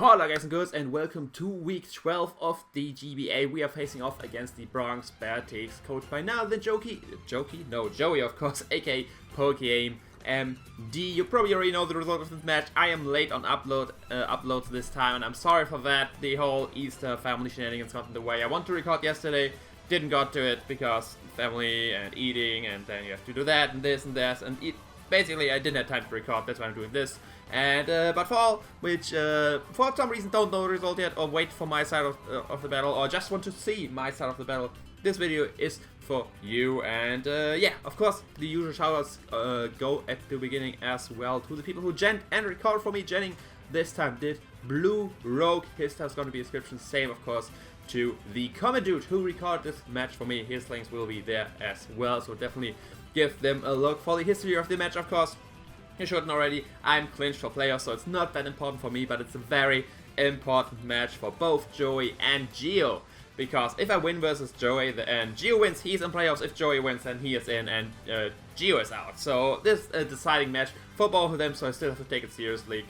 Hello guys and girls, and welcome to week 12 of the GBA. We are facing off against the Bronx Beartics, coached by now the Joey of course, aka PokeaimMD. You probably already know the result of this match. I am late on uploads this time, and I'm sorry for that. The whole Easter family shenanigans got in the way. I wanted to record yesterday, didn't got to it because family and eating, and then you have to do that and this and that, and basically I didn't have time to record. That's why I'm doing this. And but for all which for some reason don't know the result yet, or wait for my side of the battle, or just want to see my side of the battle, this video is for you. And yeah, of course the usual shoutouts go at the beginning as well to the people who gent and record for me. Jenning this time did BlueRouge. His stuff's gonna be in the description. Same of course to the CommonDude who recorded this match for me. His links will be there as well, so definitely give them a look. For the history of the match, of course, you shouldn't already, I'm clinched for playoffs, so it's not that important for me, but it's a very important match for both Joey and Geo. Because if I win versus Joey and Geo wins, he's in playoffs. If Joey wins, then he is in and Geo is out. So this is a deciding match for both of them, so I still have to take it seriously.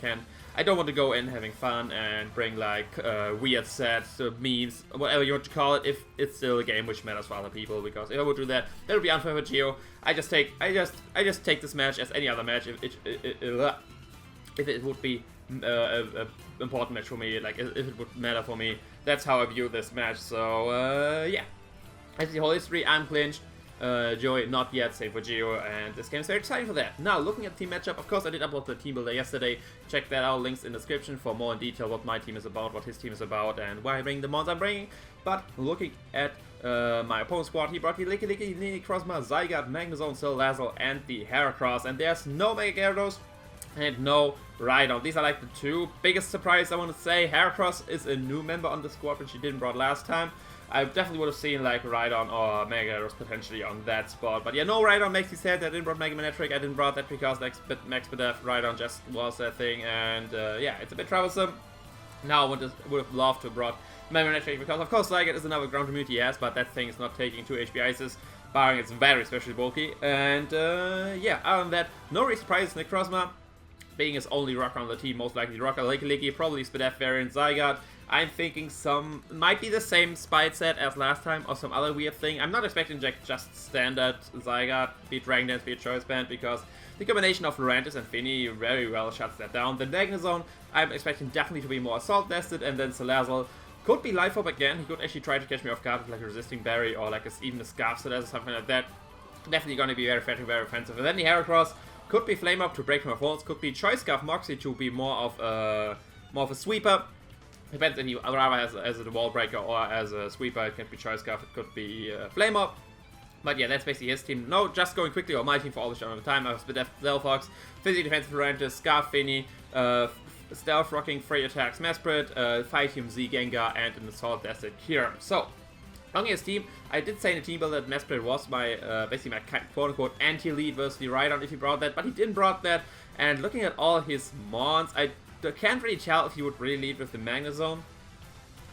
I don't want to go in having fun and bring like weird sets, memes, whatever you want to call it, if it's still a game which matters for other people. Because if I would do that, that would be unfair for Geo. I just take this match as any other match. If it would be an important match for me, like if it would matter for me, that's how I view this match. So yeah, as the whole history, I'm clinched. Joey not yet, same for Geo, and this game is very exciting for that. Now, looking at the team matchup, of course I did upload the team builder yesterday. Check that out, links in the description for more in detail what my team is about, what his team is about, and why I bring the mons I'm bringing. But looking at my opponent's squad, he brought the Licky, Crossma, Zygarde, Magnezone, Scizor, and the Heracross, and there's no Mega Gyarados and no Rhydon. These are like the two biggest surprises I want to say. Heracross is a new member on the squad, which he didn't brought last time. I definitely would have seen like Rhydon or Mega Gyarados potentially on that spot. But yeah, no Rhydon makes me sad. I didn't brought Mega Manectric. I didn't brought that because Max Bedef Rhydon just was that thing. And yeah, it's a bit troublesome. Now I would have loved to have brought Mega Manectric because of course Zygarde is another ground immunity he has, but that thing is not taking 2 HP Ices, barring it's very especially bulky. And yeah, other than that, no real surprises. Necrozma being his only rocker on the team, most likely rocker. Licky, probably Spadef variant. Zygarde, I'm thinking some might be the same Spite set as last time or some other weird thing. I'm not expecting just standard Zygarde, be it Dragon Dance, be it Choice Band, because the combination of Lurantis and Finny very well shuts that down. The Magnezone, I'm expecting definitely to be more Assault Nested, and then Scizor could be Life Orb again. He could actually try to catch me off guard with like a Resisting Berry or like even a Scarf Scizor or something like that. Definitely going to be very effective, very offensive. And then the Heracross could be Flame Up to break my falls, could be Choice Scarf Moxie to be more of a sweeper. Depends if he rather as a wall breaker or as a sweeper. It can be Choice Scarf, it could be Flame Up. But yeah, that's basically his team. No, just going quickly, or my team for all the shot of the time. I have Spadef, Delphox, Physical Defensive Lurantis, Scarf Finny, Stealth Rocking, Free Attacks, Mesprit, Fight Team Z Gengar, and an Assault Desert Kyurem. So, on his team, I did say in the team build that Mesprit was my, basically my quote-unquote anti-lead versus the Rhydon if he brought that, but he didn't brought that. And looking at all his mons, I can't really tell if he would really lead with the Magnezone.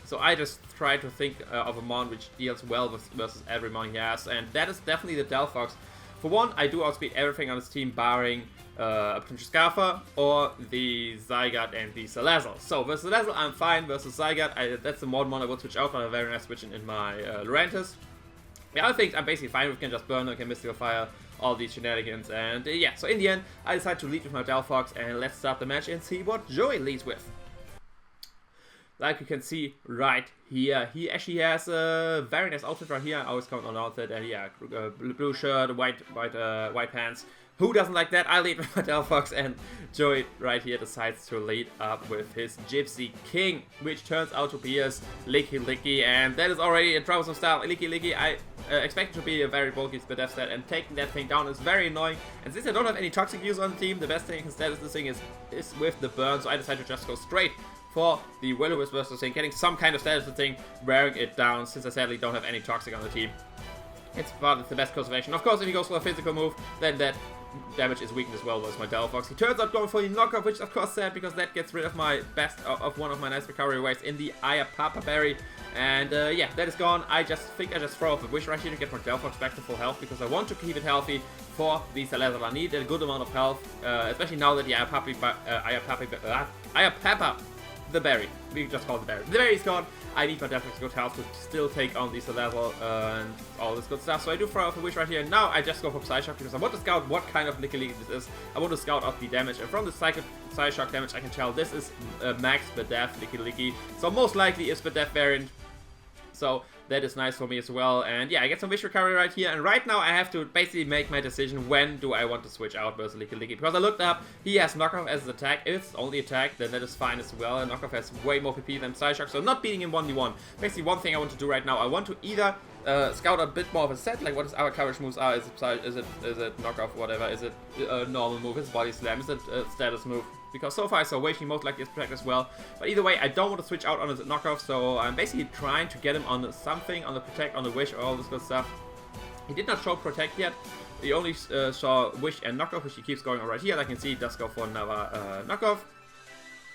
So I just try to think of a mon which deals well versus every mon he has, and that is definitely the Delphox. For one, I do outspeed everything on his team barring a potential Scarfer or the Zygarde and the Scizor. So versus Scizor, I'm fine. Versus Zygarde, that's the mon I would switch out, but a very nice switch in my Lurantis. The other things I'm basically fine with, can just burn them, can Mystical Fire, all these shenanigans, and yeah, so in the end, I decided to lead with my Delphox, and let's start the match and see what Joey leads with. Like you can see right here, he actually has a very nice outfit right here. I always comment on the outfit, and yeah, blue shirt, white pants. Who doesn't like that? I lead with my Delphox, and Joey right here decides to lead up with his Gypsy King, which turns out to be his Licky, and that is already a troublesome style. Licky, I expect it to be a very bulky Spadef set, and taking that thing down is very annoying. And since I don't have any toxic use on the team, the best thing instead is this thing is with the burn, so I decided to just go straight for the Will-O-Wisp versus thing, getting some kind of status of the thing, wearing it down, since I sadly don't have any toxic on the team. It's the best conservation. Of course, if he goes for a physical move, then that damage is weakened as well versus my Delphox. He turns out going for the knockoff, which is of course sad because that gets rid of my one of my nice recovery ways in the Ayapapa Berry. And yeah, that is gone. I think I just throw off a Wish right here to get my Delphox back to full health because I want to keep it healthy for the Scizor. I need a good amount of health, especially now that the Ayapapa the berry. We just call it the berry. The berry's gone. I need my Death's good health to still take on these level and all this good stuff. So I do throw out the wish right here. Now I just go for Psyshock because I want to scout what kind of Licky this is. I want to scout out the damage, and from the Psyshock damage I can tell this is max Bidef Licky. So most likely it's Bidef variant. So that is nice for me as well. And yeah, I get some wish recovery right here. And right now I have to basically make my decision when do I want to switch out versus Licky. Because I looked up, he has knockoff as his attack. If it's only attack, then that is fine as well. And knockoff has way more PP than Psyshock, so not beating him 1v1. Basically one thing I want to do right now, I want to either scout a bit more of a set, like what is our coverage moves are. Is it knockoff, whatever, is it a normal move, is it body slam, is it a status move? Because so far I saw Wishing most likely is protect as well. But either way, I don't want to switch out on his knockoff, so I'm basically trying to get him on something, on the protect, on the wish, all this good stuff. He did not show protect yet. He only saw wish and knockoff, which he keeps going on right here. As I can see, he does go for another knockoff.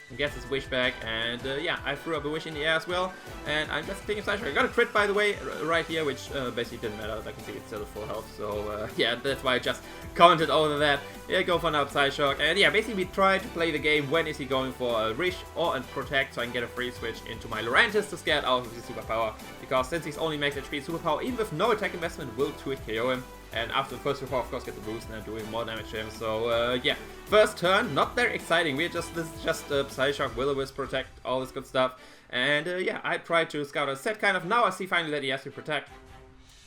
He gets his wish back, and yeah, I threw up a wish in the air as well, and I'm just taking a Psyshock. I got a crit, by the way, right here, which basically didn't matter. As I can see, it's still at full health, so yeah, that's why I just commented over that. Yeah, go for another Psyshock, and yeah, basically we try to play the game. When is he going for a wish or a protect, so I can get a free switch into my Lurantis to scare it out with his superpower, because since he's only max HP superpower, even with no attack investment, will 2-hit KO him. And after the first superpower, of course, get the boost and doing more damage to him. So, yeah. First turn, not very exciting. This is just Psyshock, Will-O-Wisp, protect, all this good stuff. And, yeah, I tried to scout a set kind of. Now I see finally that he has to protect.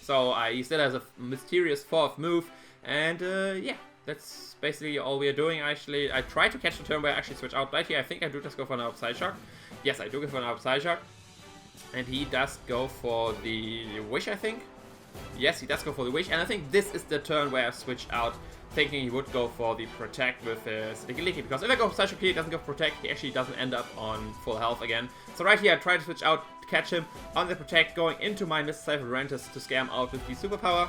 So, he still has a mysterious fourth move. And, yeah, that's basically all we are doing. Actually, I tried to catch the turn where I actually switch out right here. I think I do just go for another Psyshock. Yes, I do go for another Psyshock. And he does go for the wish, I think. Yes, he does go for the wish, and I think this is the turn where I switch out, thinking he would go for the protect with his Licky, because if I go for Psyshock here, he doesn't go for protect, he actually doesn't end up on full health again. So right here I try to switch out, catch him on the protect, going into my Mr. Cypher Lurantis to scare him out with the superpower.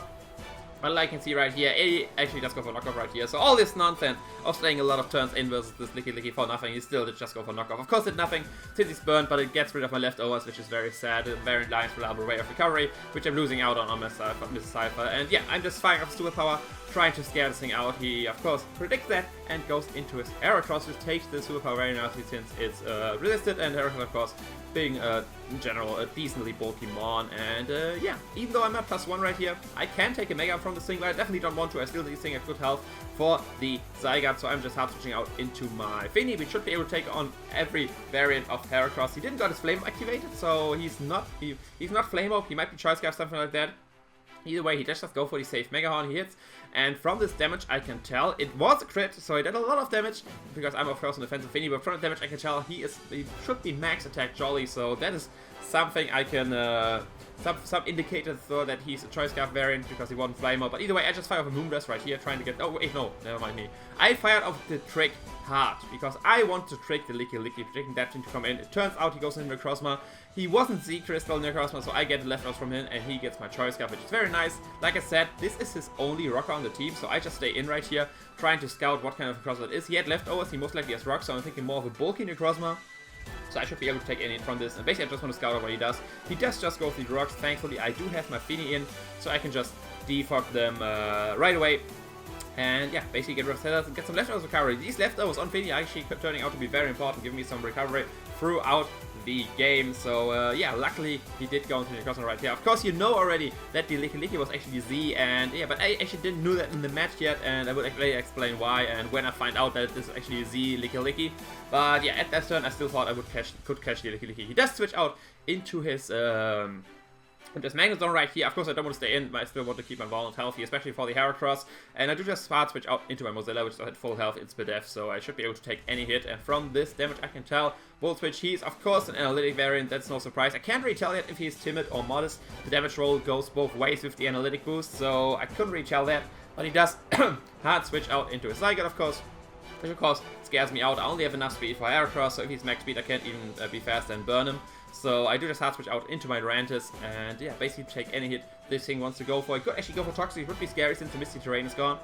But like you can see right here, he actually does go for knockoff right here. So all this nonsense of staying a lot of turns in versus this Licky for nothing, he still did just go for knockoff. Of course it did nothing since he's burned, but it gets rid of my leftovers, which is very sad. A very nice reliable way of recovery, which I'm losing out on Mr. Cypher. And yeah, I'm just firing off superpower, trying to scare this thing out. He, of course, predicts that and goes into his Heracross, which takes the superpower very nicely since it's resisted. And Heracross, of course, being in general a decently bulky mon. And yeah, even though I'm at +1 right here, I can take a Mega from this thing, but I definitely don't want to. I still need this thing at good health for the Zygarde, so I'm just hard switching out into my Finny, which should be able to take on every variant of Heracross. He didn't got his Flame activated, so he's not Flame Up. He might be Choice Scarf, something like that. Either way, he just go for the safe Mega Horn, he hits, and from this damage I can tell it was a crit, so he did a lot of damage, because I'm of course an offensive Finny, but from the damage I can tell he should be max attack Jolly, so that is something I can, some indicators so that he's a Choice Scarf variant, because he won Flame Up. But either way, I just fired off a Moonblast right here, trying to get, oh wait, no, never mind me. I fired off the trick hard, because I want to trick the Licky, predicting that thing to come in. It turns out he goes into Necrozma. He wasn't Z-Crystal Necrozma, so I get the leftovers from him, and he gets my Choice Scarf, which is very nice. Like I said, this is his only rocker on the team, so I just stay in right here, trying to scout what kind of Necrozma it is. He had leftovers, he most likely has rock, so I'm thinking more of a bulky Necrozma. So I should be able to take any from this, and basically I just want to scout out what he does. He does just go for the rocks. Thankfully I do have my Finny in, so I can just defog them right away. And yeah, basically get rid of Sellers and get some leftovers recovery. These leftovers on Finny are actually turning out to be very important, giving me some recovery throughout the game. So yeah, luckily he did go into the Necrozma right here. Of course you know already that the Licky was actually Z, and yeah, but I actually didn't know that in the match yet, and I will later explain why and when I find out that this is actually Z Licky. But yeah, at that turn I still thought I could catch the Licky. He does switch out into his Magnezone right here. Of course I don't want to stay in, but I still want to keep my Walnut healthy, especially for the Heracross. And I do just hard switch out into my Mozilla, which is at full health. It's Bidef, so I should be able to take any hit. And from this damage I can tell, Volt Switch, he's of course an analytic variant, that's no surprise. I can't really tell yet if he's timid or modest. The damage roll goes both ways with the analytic boost, so I couldn't really tell that. But he does hard switch out into his Zygarde, of course. Which of course scares me out. I only have enough speed for Heracross, so if he's max speed I can't even be faster and burn him. So I do just hard switch out into my Lurantis, and yeah, basically take any hit this thing wants to go for. It could actually go for Toxic, it would be scary since the Misty Terrain is gone.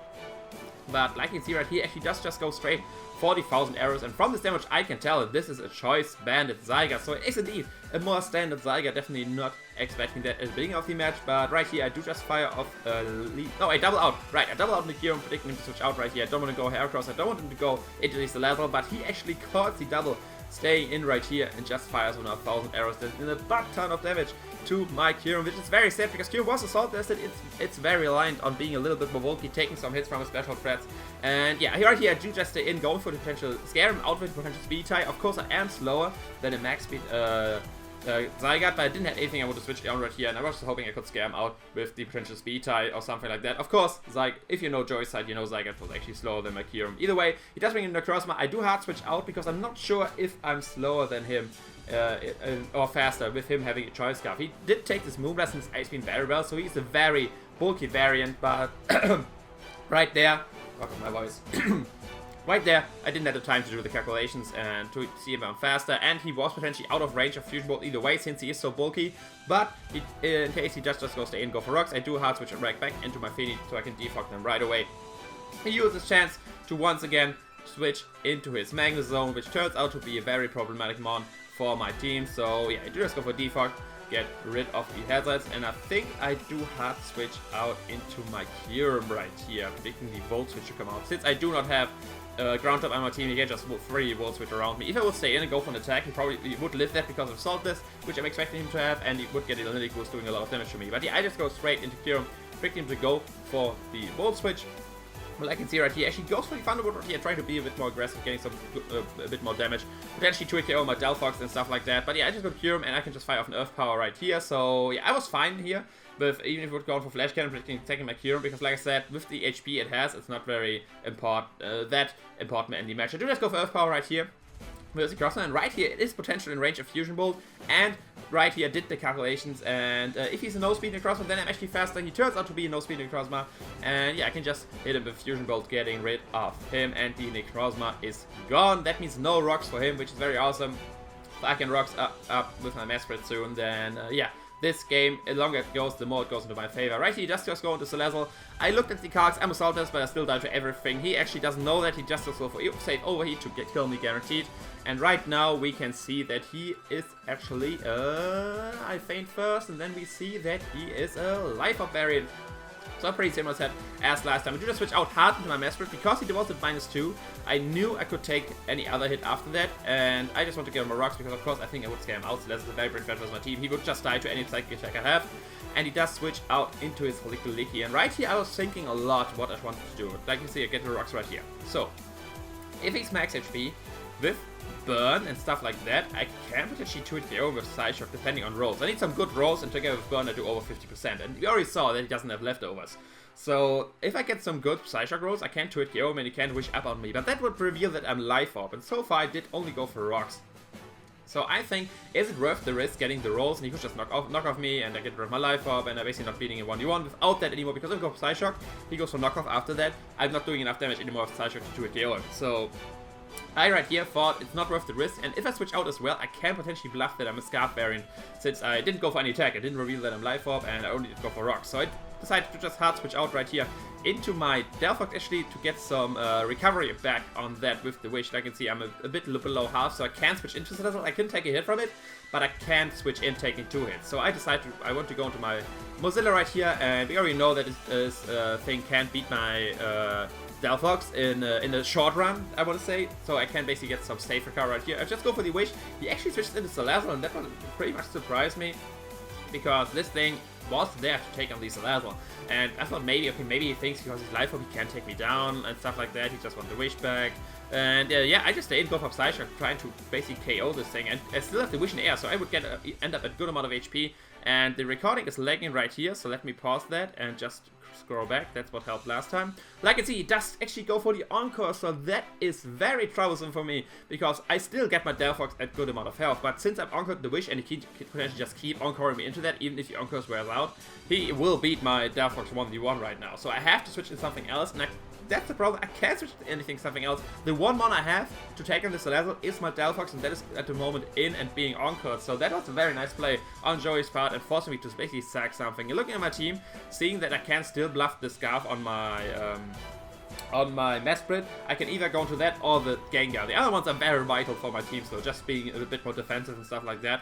But like you can see right here, actually does just go straight 40,000 arrows, and from this damage I can tell that this is a Choice Banded Zygarde, so it is indeed a more standard Zygarde. Definitely not expecting that at the beginning of the match, but right here I do just fire off no, I double out. Right, I double out Nikirum, predicting him to switch out right here. I don't want to go Heracross, I don't want him to go into the level, but he actually caught the double staying in right here and just fires on 1,000 arrows in a butt ton of damage to my Kyurem, which is very sad because Kyurem was assault tested. It's very reliant on being a little bit more bulky, taking some hits from his special threats. And yeah, right here I do just stay in, going for the potential scare him out with the potential speed tie. Of course, I am slower than a max speed Zygarde, but I didn't have anything I would have switched on right here, and I was just hoping I could scare him out with the potential speed tie or something like that. Of course, if you know Joey's side, you know Zygarde was actually slower than my Kyurem. Either way, he does bring in Necrozma. I do hard switch out because I'm not sure if I'm slower than him or faster with him having a Choice Scarf. He did take this Moonblast and his Ice Beam very well, so he's a very bulky variant, but right there, fuck my voice. Right there, I didn't have the time to do the calculations and to see if I'm faster, and he was potentially out of range of Fusion Bolt either way since he is so bulky, but in case he just goes to go for rocks, I do hard switch and back into my Phoenix so I can defog them right away. He uses this chance to once again switch into his Magnet Zone, which turns out to be a very problematic mon for my team, so yeah, I do just go for defog, get rid of the hazards, and I think I do hard switch out into my Kyurem right here, predicting the Volt Switch to come out. Since I do not have ground up on my team, he can just free Volt Switch around me. If I would stay in and go for an attack, he probably would live that because of Assault Disc, which I'm expecting him to have, and he would get Analytic Boost doing a lot of damage to me. But yeah, I just go straight into Kyurem, predicting him to go for the Volt Switch. Well, I can see right here, actually goes for the Thunderbolt right here, trying to be a bit more aggressive, getting some a bit more damage. Potentially 2 KO my Delphox and stuff like that. But yeah, I just got Kyurem and I can just fire off an Earth Power right here. So yeah, I was fine here. But even if it would go for Flash Cannon, predicting taking my Kyurem, because like I said, with the HP it has, it's not very that important in the match. I do just go for Earth Power right here. With the Crossman, and right here it is potential in range of Fusion Bolt, and right here I did the calculations, and if he's a no-speed Necrozma, then I'm actually faster. He turns out to be a no-speed Necrozma, and yeah, I can just hit him with Fusion Bolt, getting rid of him, and the Necrozma is gone. That means no rocks for him, which is very awesome. If I can rocks up with my Mesprit soon, then yeah. This game, the longer it goes, the more it goes into my favor. Right, he just go into Salazzle. I looked at the cards, I'm Assaulters, but I still die to everything. He actually doesn't know that. He just goes for save Overheat to kill me guaranteed. And right now we can see that he is actually, I faint first, and then we see that he is a Life Orb variant. So pretty similar set as last time. I do just switch out hard into my Mesprit because he was at -2. I knew I could take any other hit after that, and I just want to get him a rocks because of course I think I would scare him out. So that's a very great friend for my team. He would just die to any psychic attack I have, and he does switch out into his Licky. And right here I was thinking a lot what I wanted to do. Like you see, I get the rocks right here. So if he's max HP with Burn and stuff like that, I can potentially 2-hit KO with Side Shock depending on rolls. I need some good rolls, and together with Burn I do over 50%, and we already saw that he doesn't have leftovers. So if I get some good Side Shock rolls, I can 2-hit KO him and he can't wish up on me, but that would reveal that I'm Life Orb, and so far I did only go for rocks. So I think, is it worth the risk getting the rolls, and he could just knock off me, and I get rid of my Life Orb, and I'm basically not beating a 1v1 without that anymore, because I go for Side Shock, he goes for knockoff after that, I'm not doing enough damage anymore with Side Shock to 2-hit KO him. So I right here thought it's not worth the risk, and if I switch out as well, I can potentially bluff that I'm a Scarf variant, since I didn't go for any attack. I didn't reveal that I'm Life Orb, and I only did go for rocks. So I decided to just hard switch out right here into my Delphox actually to get some recovery back on that with the Wish. Like you can see, I'm a bit below half, so I can switch into Salazzle. I can take a hit from it, but I can't switch in taking 2 hits. So I decided I want to go into my Mozilla right here, and we already know that this thing can't beat my Delphox in a short run, I want to say, so I can basically get some safe recovery right here. I just go for the Wish. He actually switches into Salazzle, and that one pretty much surprised me, because this thing was there to take on the Salazzle, and I thought maybe, okay, maybe he thinks because he's Life Orb he can't take me down and stuff like that. He just wants the Wish back, and yeah, I just stayed and go for Side Shock, trying to basically KO this thing, and I still have the Wish in air, so I would end up at a good amount of HP. And the recording is lagging right here, so let me pause that and just scroll back. That's what helped last time. Like you can see, he does actually go for the Encore, so that is very troublesome for me, because I still get my Delphox at good amount of health, but since I've Encored the Wish and he can potentially just keep Encoring me into that, even if the Encores wears out, he will beat my Delphox 1v1 right now. So I have to switch to something else, and that's the problem. I can't switch to anything, something else. The one mon I have to take on this Salazzle is my Delphox, and that is at the moment in and being Encored. So that was a very nice play on Joey's part and forcing me to basically sack something. And looking at my team, seeing that I can still bluff the Scarf on my Mesprit, I can either go into that or the Gengar. The other ones are very vital for my team, so just being a bit more defensive and stuff like that.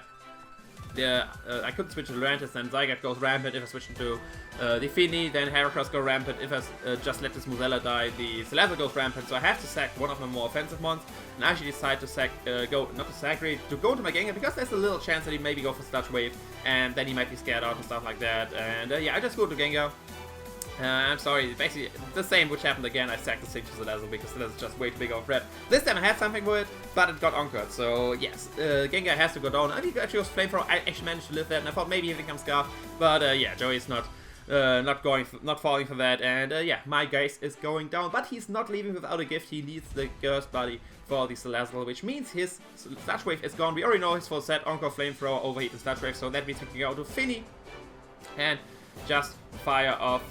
I could switch to Lurantis, then Zygarde goes rampant. If I switch into the Fini, then Heracross go rampant. If I just let this Muzella die, the Salazzle goes rampant. So I have to sack one of my more offensive mons, and I actually decide to sack, to go into my Gengar, because there's a little chance that he maybe go for Sludge Wave, and then he might be scared out and stuff like that. And yeah, I just go to Gengar. I'm sorry, basically the same which happened again. I sacked the thing to Salazzle because Salazzle is just way too big of a threat. This time I had something for it, but it got Onkered. So yes, Gengar has to go down. I think actually was Flamethrower. I actually managed to live that, and I thought maybe he becomes Scarf. But yeah, Joey's not falling for that, and yeah, my guys is going down. But he's not leaving without a gift. He needs the Ghost Body for the Salazzle, which means his Sludge Wave is gone. We already know his full set: Encore, Flamethrower, Overheat, and Sludge Wave. So that means we can go to Fini and just fire off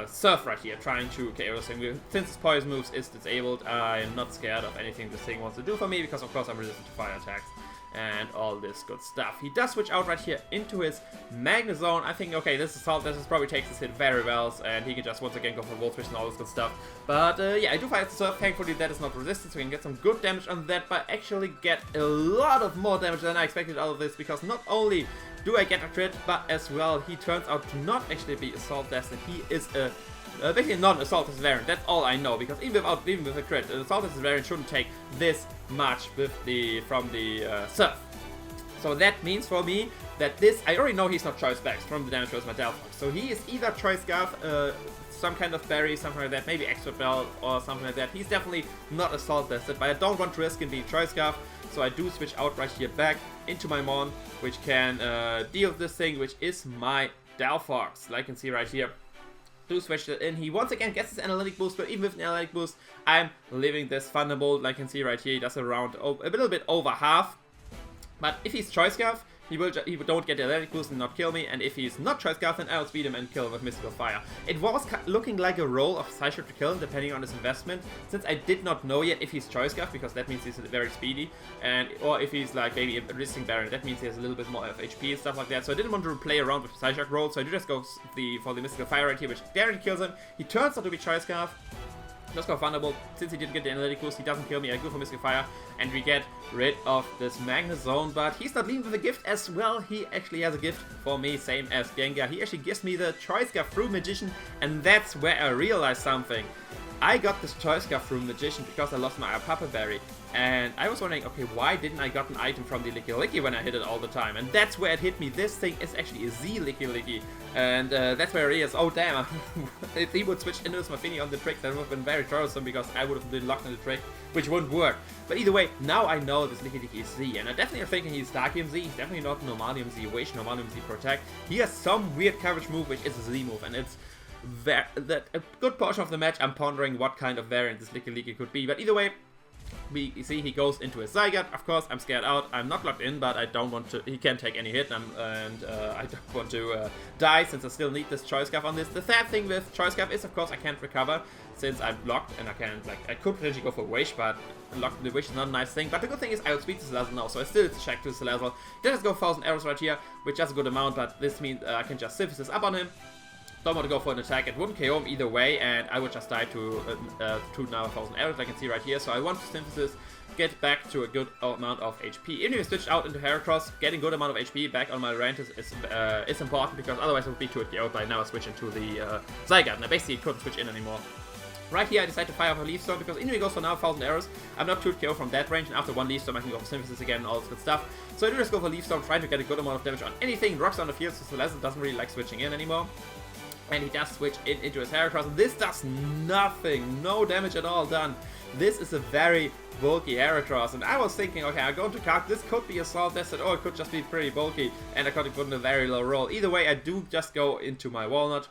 Surf right here, trying to KO this thing. Since his poison moves is disabled, I'm not scared of anything this thing wants to do for me, because of course I'm resistant to fire attacks and all this good stuff. He does switch out right here into his Magnezone. I think, okay, this Assault probably takes this hit very well, and he can just once again go for Volt Switch and all this good stuff. But yeah, I do fire the Surf. Thankfully that is not resistant, so we can get some good damage on that, but actually get a lot of more damage than I expected out of this, because not only do I get a crit, but as well, he turns out to not actually be Assault Destined. He is a basically non-Assault Destined variant. That's all I know, because even with a crit, an Assault Destined variant shouldn't take this much with from the Surf. So that means for me that this, I already know he's not Choice Specs from the damage versus my Delphox. So he is either Choice Scarf, some kind of berry, something like that, maybe Expert Bell or something like that. He's definitely not Assault Destined, but I don't want to risk in being Choice Scarf. So I do switch out right here back into my Mon, which can deal with this thing, which is my Delphox. Like you can see right here. Do switch it in. He once again gets his Analytic Boost, but even with an Analytic Boost, I'm living this Thunderbolt. Like you can see right here, he does around a little bit over half. But if he's Choice Scarf, he don't get the Analytic Boost and not kill me, and if he's not Choice Scarf, then I'll speed him and kill him with Mystical Fire. It was looking like a roll of Scizor to kill him, depending on his investment, since I did not know yet if he's Choice Scarf, because that means he's very speedy, or if he's like maybe a resisting Baron, that means he has a little bit more of HP and stuff like that. So I didn't want to play around with Scizor roll, so I do just go for the Mystical Fire right here, which guaranteed kills him. He turns out to be Choice Scarf. Let's go Thunderbolt. Since he didn't get the Analytic Boost, he doesn't kill me. I go for Mystical Fire, and we get rid of this Magnezone. But he's not leaving with a gift as well. He actually has a gift for me, same as Gengar. He actually gives me the Choice Scarf through Magician, and that's where I realized something. I got this Choice Scarf through Magician because I lost my Papa Berry. And I was wondering, okay, why didn't I got an item from the Licky when I hit it all the time? And that's where it hit me. This thing is actually a Z Licky. And that's where it is. Oh, damn. If he would switch into my Fini on the trick, that would have been very troublesome, because I would have been locked in the trick, which wouldn't work. But either way, now I know this Licky is Z. And I definitely am thinking he's Darkium Z. He's definitely not Normalium Z, Wish, Normalium Z Protect. He has some weird coverage move, which is a Z move. And it's that a good portion of the match I'm pondering what kind of variant this Licky could be. But either way, we see he goes into his Zygarde. Of course, I'm scared out. I'm not locked in, but I don't want to. He can't take any hit, and I don't want to die, since I still need this Choice Scarf on this. The sad thing with Choice Scarf is, of course, I can't recover since I'm blocked, and I can't, like, I could potentially go for Wish, but locked in the Wish is not a nice thing. But the good thing is I outspeed the Salazzle now, so I still check to the Salazzle. Then let's go 1000 arrows right here, which is a good amount, but this means I can just Synthesis up on him. Don't want to go for an attack. It wouldn't KO him either way, and I would just die to now 1000 arrows, like I can see right here. So I want to Synthesis, get back to a good amount of HP. Even if I switched out into Heracross, getting good amount of HP back on my Lurantis is important, because otherwise I would be too KO'd by now switching to the Zygarde, and I basically couldn't switch in anymore. Right here I decided to fire off a Leaf Storm, because even if he goes for now 1000 arrows, I'm not too KO from that range, and after one Leaf Storm I can go for Synthesis again and all this good stuff. So I do just go for Leaf Storm, trying to get a good amount of damage on anything. Rocks on the field, so Salazzle doesn't really like switching in anymore. And he does switch into his Heracross, and this does nothing, no damage at all done. This is a very bulky Heracross, and I was thinking, okay, I'm going to calc, this could be Assault Destined, or it could just be pretty bulky, and I could have gotten a very low roll. Either way, I do just go into my Walnut,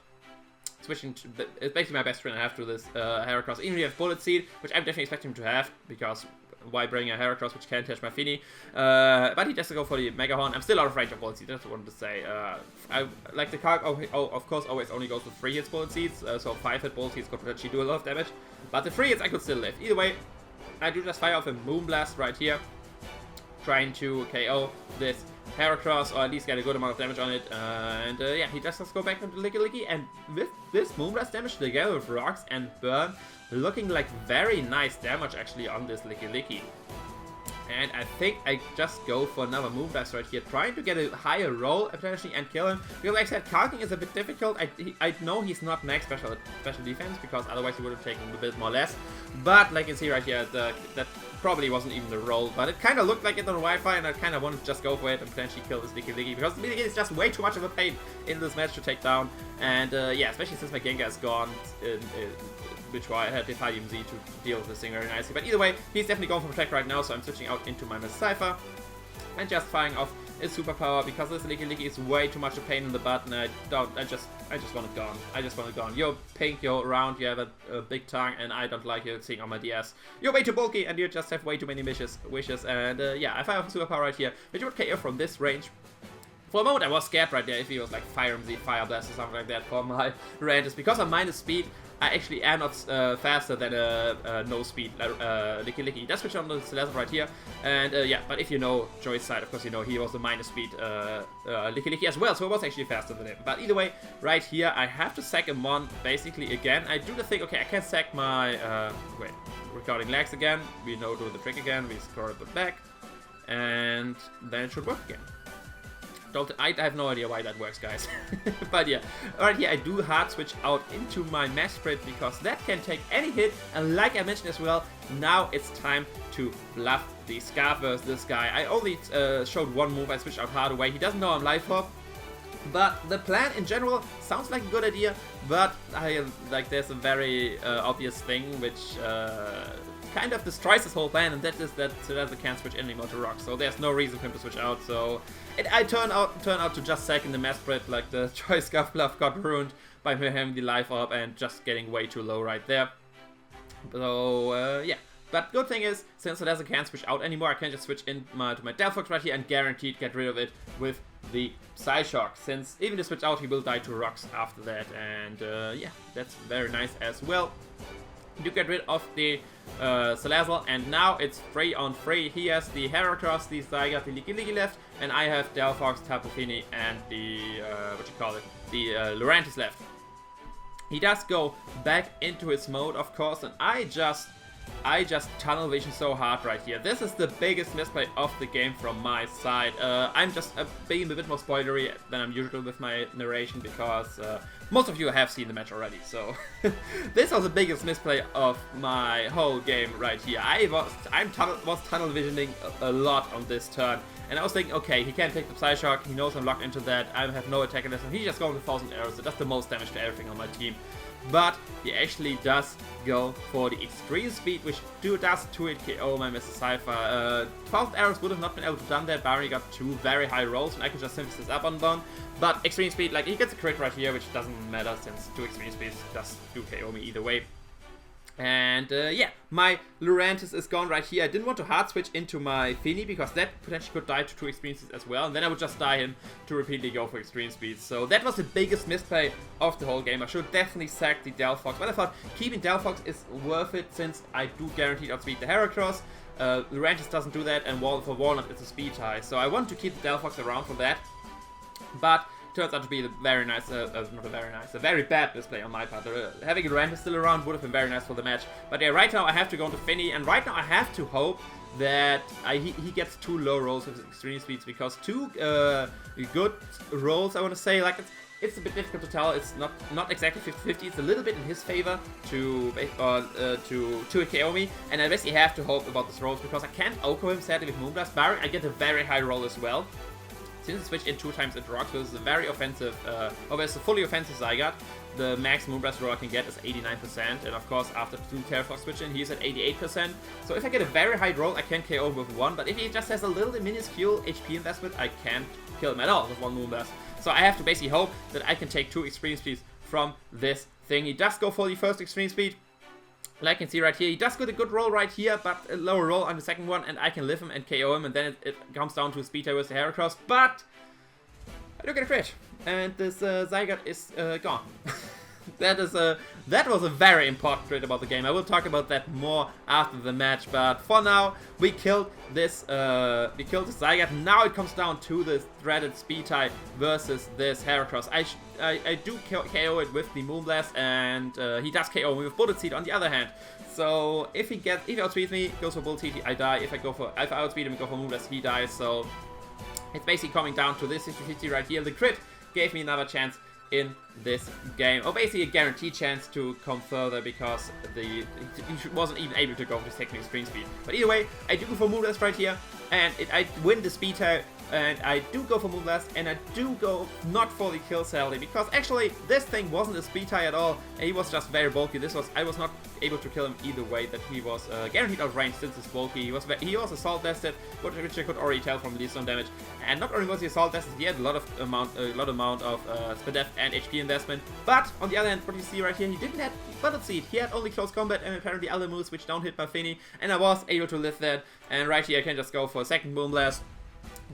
switching to, it's basically my best friend I have to this Heracross. Even if you have Bullet Seed, which I'm definitely expecting him to have, because why bring a Heracross which can't touch my Fini? But he does go for the Mega Horn. I'm still out of range of Bullet Seeds, that's what I wanted to say. I like the card, of course, always only goes with 3 hits Bullet Seeds, so 5 hit Bullet Seeds could potentially do a lot of damage. But the 3 hits I could still live. Either way, I do just fire off a Moonblast right here, trying to KO this Heracross, or at least get a good amount of damage on it. Yeah, he just has to go back into Licky, and with this Moonblast damage together with Rocks and Burn, looking like very nice damage actually on this Licky. And I think I just go for another move dice right here, trying to get a higher roll potentially and kill him. Because like I said, calking is a bit difficult. I know he's not max special defense, because otherwise he would have taken a bit more less. But like you can see right here, that probably wasn't even the roll. But it kind of looked like it on Wi-Fi, and I kind of wanted to just go for it and potentially kill this Licky, because Licky is just way too much of a pain in this match to take down. And yeah, especially since my Gengar is gone, which I had PokeaimMD to deal with this thing very nicely. But either way, he's definitely going for Protect right now, so I'm switching out into my Cypher and just firing off his superpower, because this Licky is way too much a pain in the butt, and I just want it gone. I just want it gone. You're pink, you're round, you have a big tongue, and I don't like you seeing on my DS. You're way too bulky, and you just have way too many wishes, and yeah, I fire off a superpower right here, which would KO from this range. For a moment I was scared right there if he was like Fire Blast or something like that for my Lurantis, because of minus speed. I actually am not faster than a no speed Licky. That's switch on the Scizor right here. And yeah, but if you know Joey's side, of course you know he was a minus speed Licky as well, so it was actually faster than him. But either way, right here I have to sack him one basically again. I do the thing, okay, I can sack my wait, recording lags again. We know do the trick again, we score it back, and then it should work again. I have no idea why that works, guys. But yeah, alright, here I do hard switch out into my Max Sprint, because that can take any hit, and like I mentioned as well, now it's time to bluff the Scarf versus this guy. I only showed one move, I switched out hard away, he doesn't know I'm live hop. But the plan in general sounds like a good idea, but there's a very obvious thing which kind of destroys this whole plan, and that is that Scizor can't switch anymore to Rock, so there's no reason for him to switch out. So I turn out to just sack in the Mass Spread, like the Choice Scarf Bluff got ruined by me having the life up and just getting way too low right there. So yeah. But good thing is, since Scizor can't switch out anymore, I can just switch in to my Delphox right here and guaranteed get rid of it with the Psyshock, since even if switch out, he will die to rocks after that. And yeah, that's very nice as well. You get rid of the Scizor, and now it's 3 on 3. He has the Heracross, the Zygarde, the Licky left, and I have Delphox, Tapu Fini, and the the Lurantis left. He does go back into his mode, of course, and I just tunnel vision so hard right here. This is the biggest misplay of the game from my side. I'm just being a bit more spoilery than I'm usual with my narration, because most of you have seen the match already. So this was the biggest misplay of my whole game right here. I was tunnel visioning a lot on this turn, and I was thinking, okay, he can't take the Psyshock, he knows I'm locked into that, I have no attack in this, and he just goes with 1000 arrows, so that's the most damage to everything on my team. But he actually does go for the extreme speed, which does 2-hit KO my Mr. Cypher. 12 arrows would have not been able to done that, but I already got 2 very high rolls, and I could just synthesize this up on down. But extreme speed, like, he gets a crit right here, which doesn't matter, since 2 extreme speeds does do KO me either way. And yeah, my Lurantis is gone right here. I didn't want to hard switch into my Fini, because that potentially could die to 2 extreme speeds as well, and then I would just die him to repeatedly go for extreme speeds. So that was the biggest misplay of the whole game. I should definitely sack the Delphox, but I thought keeping Delphox is worth it, since I do guaranteed outspeed the Heracross. Lurantis doesn't do that, and for Walnut it's a speed tie, so I want to keep the Delphox around for that. But turns out to be a very bad display on my part. Having Lurantis still around would have been very nice for the match. But yeah, right now I have to go into Fini, and right now I have to hope that he gets 2 low rolls with extreme speeds, because 2 good rolls, I want to say, like it's a bit difficult to tell. It's not exactly 50-50. It's a little bit in his favor to KO me, and I basically have to hope about these rolls, because I can't OHKO him sadly with Moonblast. Barring I get a very high roll as well. Since I switched in 2 times into Rock, so this is a very offensive, it's a fully offensive Zygarde. The max Moonblast roll I can get is 89%, and of course after 2 Terraform switch in, he's at 88%. So if I get a very high roll, I can KO him with 1, but if he just has a little minuscule HP investment, I can't kill him at all with 1 Moonblast. So I have to basically hope that I can take 2 extreme speeds from this thing. He does go for the first extreme speed. Like you can see right here, he does get a good roll right here, but a lower roll on the second one, and I can live him and KO him, and then it comes down to a speed tie with the Heracross, but I do get a crit, and this Zygarde is gone. That was a very important trait about the game. I will talk about that more after the match, but for now we killed this Zygarde. Now it comes down to this threaded speed type versus this Heracross. I do KO it with the Moonblast, and he does KO me with Bullet Seed on the other hand. So if he outspeeds me, goes for Bullet Seed, I die. If I outspeed him, go for Moonblast, he dies. So it's basically coming down to this 50-50 right here. The crit gave me another chance in this game, or basically a guaranteed chance to come further because he wasn't even able to go with technical extreme speed. But either way, I do go for Moonblast right here, and I win the speed type, and I do go for Moonblast, and I do go not for the kill sadly, because actually this thing wasn't a speed tie at all, and he was just very bulky. I was not able to kill him either way, that he was guaranteed outrange since he's bulky. He was assault tested, which I could already tell from the stone damage, and not only was he assault tested, he had a lot amount of speed def and HP investment, but on the other hand, what you see right here, he didn't have Bullet Seed, he had only close combat and apparently other moves which don't hit my Finny, and I was able to live that, and right here I can just go for a second Moonblast,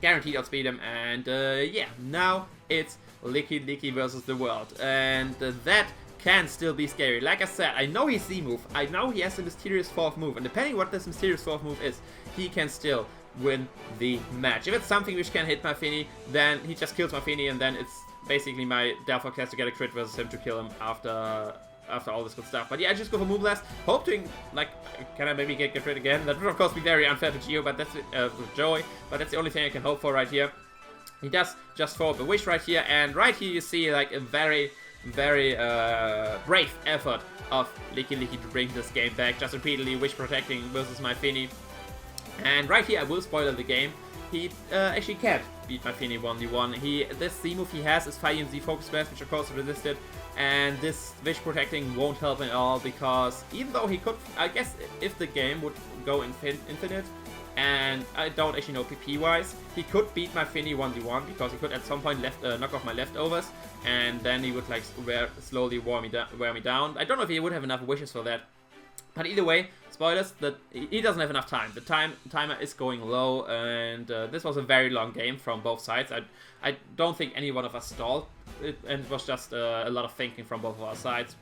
guaranteed outspeed him, and yeah, now it's Licky versus the world, and that can still be scary. Like I said, I know his Z move, I know he has a mysterious fourth move, and depending what this mysterious fourth move is, he can still win the match. If it's something which can hit my Finny, then he just kills my Finny, and then it's basically my Delphox has to get a crit versus him to kill him after all this good stuff. But yeah, I just go for Moonblast, hoping, like, can I maybe get crit again? That would of course be very unfair to Geo, but that's with Joey, but that's the only thing I can hope for right here. He does just throw up a wish right here, and right here you see like a very brave effort of Licky to bring this game back, just repeatedly wish protecting versus my Finny. And right here I will spoiler the game. He actually can't beat my Finny 1v1. This Z move he has is PokeaimMD Focus Blast, which of course resisted, and this wish protecting won't help at all, because even though he could, I guess if the game would go infinite, and I don't actually know PP wise, he could beat my Finny 1v1, because he could at some point knock off my leftovers, and then he would like slowly wear me down. I don't know if he would have enough wishes for that. But either way, spoilers, that he doesn't have enough time. The timer is going low, and this was a very long game from both sides. I don't think any one of us stalled, and it was just a lot of thinking from both of our sides.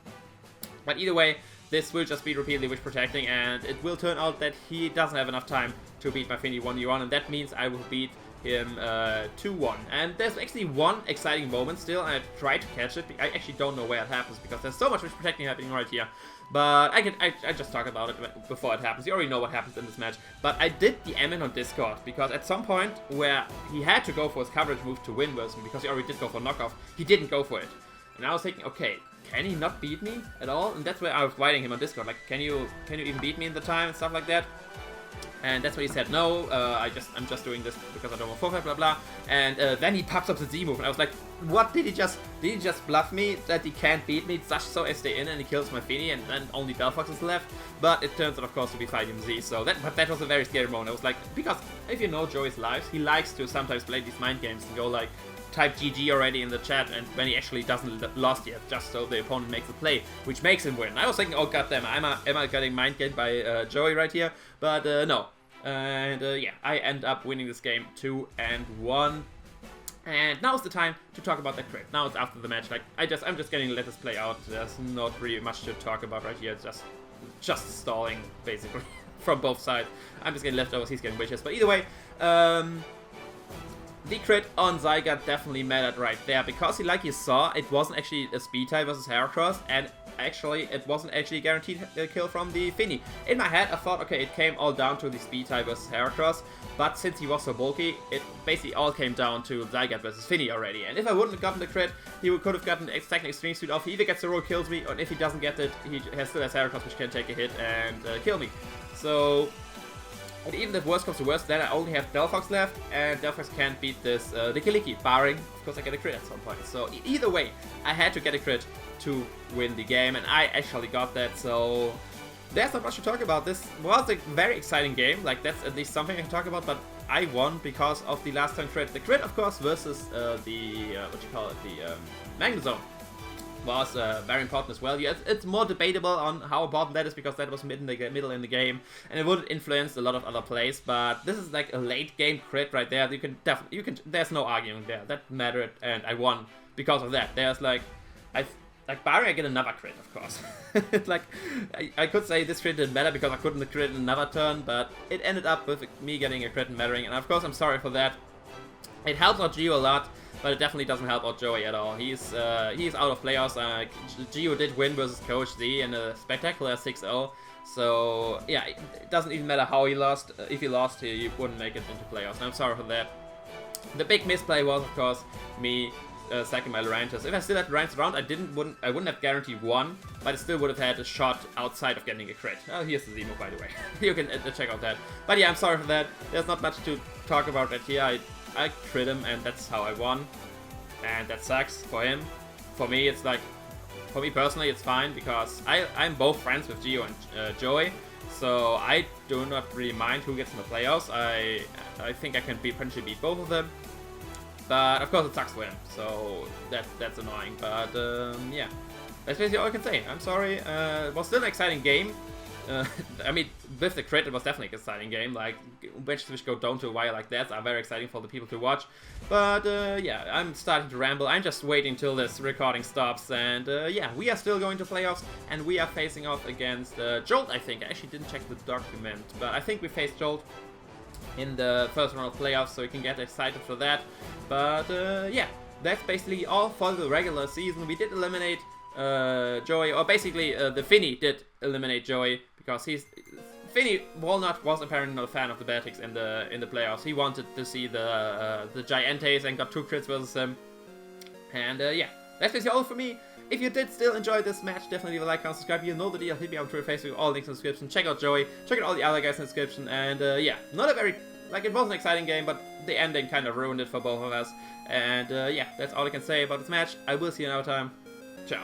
But either way, this will just be repeatedly wish protecting, and it will turn out that he doesn't have enough time to beat my Finny 1v1, and that means I will beat him 2-1. And there's actually one exciting moment still, and I try to catch it. I actually don't know where it happens, because there's so much wish protecting happening right here. But I just talk about it before it happens. You already know what happens in this match. But I did DM it on Discord, because at some point where he had to go for his coverage move to win versus me, because he already did go for knockoff, he didn't go for it. And I was thinking, okay, can he not beat me at all? And that's where I was writing him on Discord, like, can you even beat me in the time and stuff like that? And that's what he said, no, I'm just doing this because I don't want forfeit, blah blah. And then he pops up the Z move, and I was like, what, did he just bluff me that he can't beat me just so I stay in and he kills my Finny, and then only Delphox is left? But it turns out of course to be PokeaimMD, so that was a very scary moment. I was like, because if you know Joey's lives, he likes to sometimes play these mind games and go like, type GG already in the chat, and when he actually doesn't lost yet, just so the opponent makes a play, which makes him win. I was thinking, oh goddamn, am I getting mind gamed by Joey right here? But no. And yeah, I end up winning this game 2-1. And now's the time to talk about the crit. Now it's after the match. Like I'm just getting to let this play out. There's not really much to talk about right here. It's just stalling basically from both sides. I'm just getting leftovers. He's getting wishes. But either way, the crit on Zygarde definitely mattered right there, because like you saw, it wasn't actually a speed type versus Heracross, and actually it wasn't actually a guaranteed kill from the Finny. In my head I thought, okay, it came all down to the speed type versus Heracross, but since he was so bulky, it basically all came down to Zygarde versus Finny already. And if I wouldn't have gotten the crit, he could have gotten a second extreme speed off. He either gets the roll, kills me, or if he doesn't get it, he still has Heracross, which can take a hit and kill me. So, and even if worst comes to worst, then I only have Delphox left, and Delphox can't beat this Licky, barring, of course, I get a crit at some point. So either way, I had to get a crit to win the game, and I actually got that, so there's not much to talk about. This was a very exciting game, like that's at least something I can talk about, but I won because of the last time crit. The crit, of course, versus the Magnezone was very important as well. Yeah, it's more debatable on how important that is, because that was middle in the game, and it would influence a lot of other plays. But this is like a late game crit right there. There's no arguing there. That mattered, and I won because of that. There's like, I like, barring I get another crit, of course. Like, I could say this crit didn't matter because I couldn't crit in another turn, but it ended up with me getting a crit and mattering, and of course I'm sorry for that. It helps out Gio a lot, but it definitely doesn't help out Joey at all. He's out of playoffs. Gio did win versus Coach Z in a spectacular 6-0. So yeah, it doesn't even matter how he lost. If he lost, he wouldn't make it into playoffs. And I'm sorry for that. The big misplay was, of course, me sacking my Lurantis. If I still had Lurantis around, I wouldn't have guaranteed one, but I still would have had a shot outside of getting a crit. Oh, here's the Zemo, by the way. You can check out that. But yeah, I'm sorry for that. There's not much to talk about that here. I crit him, and that's how I won. And that sucks for him. For me, it's like, for me personally, it's fine because I'm both friends with Gio and Joey. So I do not really mind who gets in the playoffs. I think I can potentially beat both of them. But of course it sucks for him, so that's annoying. But yeah, that's basically all I can say. I'm sorry. It was still an exciting game. I mean, with the crit, it was definitely an exciting game. Like, matches which go down to a wire like that are very exciting for the people to watch. But yeah, I'm starting to ramble. I'm just waiting till this recording stops. And yeah, we are still going to playoffs, and we are facing off against Jolt, I think. I actually didn't check the document, but I think we faced Jolt in the first round of playoffs, so you can get excited for that. But yeah, that's basically all for the regular season. We did eliminate Joey, or basically the Finny did eliminate Joey, because Finny Walnut was apparently not a fan of the Beartics in the playoffs. He wanted to see the Giantes and got 2 crits versus them. And yeah, that's basically all for me. If you did still enjoy this match, definitely leave a like and subscribe. You know the deal. Hit me on Twitter, Facebook, all links in the description. Check out Joey. Check out all the other guys in the description. And yeah, not a very, like, it was an exciting game, but the ending kind of ruined it for both of us. And yeah, that's all I can say about this match. I will see you another time. Ciao.